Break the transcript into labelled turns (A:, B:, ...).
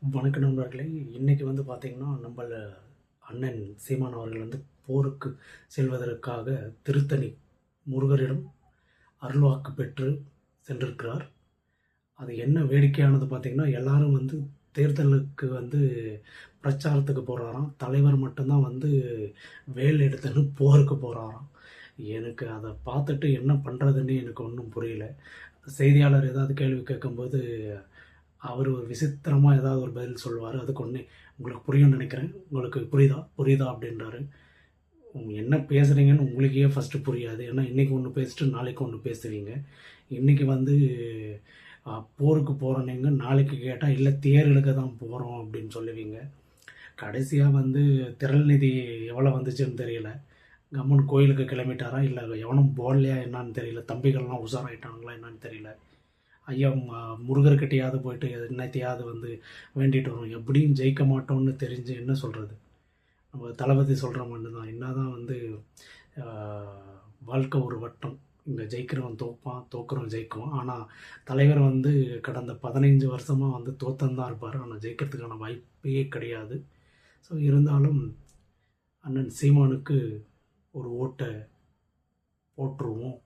A: வணக்க நண்பர்களே. இன்றைக்கி வந்து பார்த்திங்கன்னா அண்ணன் சீமான் அவர்கள் வந்து போருக்கு செல்வதற்காக திருத்தணி முருகரிடம் அருள்வாக்கு பெற்று சென்றிருக்கிறார். அது என்ன வேடிக்கையானது பார்த்திங்கன்னா, எல்லாரும் வந்து தேர்தலுக்கு வந்து பிரச்சாரத்துக்கு போகிறாராம். தலைவர் மட்டும்தான் வந்து வேல் எடுத்துன்னு போருக்கு போகிறாராம். எனக்கு அதை பார்த்துட்டு என்ன பண்ணுறதுன்னு எனக்கு ஒன்றும் புரியல. செய்தியாளர் ஏதாவது கேள்வி கேட்கும்போது அவர் ஒரு விசித்திரமாக ஏதாவது ஒரு பதில் சொல்லுவார். அதுக்கு ஒன்று உங்களுக்கு புரியும்னு நினைக்கிறேன். உங்களுக்கு புரியுதா புரியுதா அப்படின்றாரு. என்ன பேசுகிறீங்கன்னு உங்களுக்கே ஃபஸ்ட்டு புரியாது. ஏன்னா இன்றைக்கி ஒன்று பேசிட்டு நாளைக்கு ஒன்று பேசுவீங்க. இன்றைக்கி வந்து போருக்கு போகிறோன்னீங்க, நாளைக்கு கேட்டால் இல்லை தேர் இழுக்க தான் போகிறோம் அப்படின்னு சொல்லுவீங்க. கடைசியாக வந்து திரள் நிதி எவ்வளோ வந்துச்சுன்னு தெரியல. கம்மன் கோயிலுக்கு கிளம்பிட்டாரா, இல்லை எவனும் போடலையா என்னான்னு தெரியல. தம்பிகள்லாம் உஷாராயிட்டானுங்களா என்னான்னு தெரியல. ஐயா முருகர்கிட்டையாவது போயிட்டு என்னத்தையாவது வந்து வேண்டிட்டு வரோம். எப்படியும் ஜெயிக்க மாட்டோம்னு தெரிஞ்சு என்ன சொல்கிறது. நம்ம தளபதி சொல்கிற மட்டும் தான். என்ன தான் வந்து வாழ்க்கை ஒரு வட்டம். இங்கே ஜெயிக்கிறவன் தோப்பான், தோக்குறவன் ஜெயிக்குவான். ஆனால் தலைவர் வந்து கடந்த 15 வருஷமாக வந்து தோத்தந்தான் இருப்பார். ஆனால் ஜெயிக்கிறதுக்கான வாய்ப்பே கிடையாது. ஸோ இருந்தாலும் அண்ணன் சீமானுக்கு ஒரு ஓட்டை போட்டுருவோம்.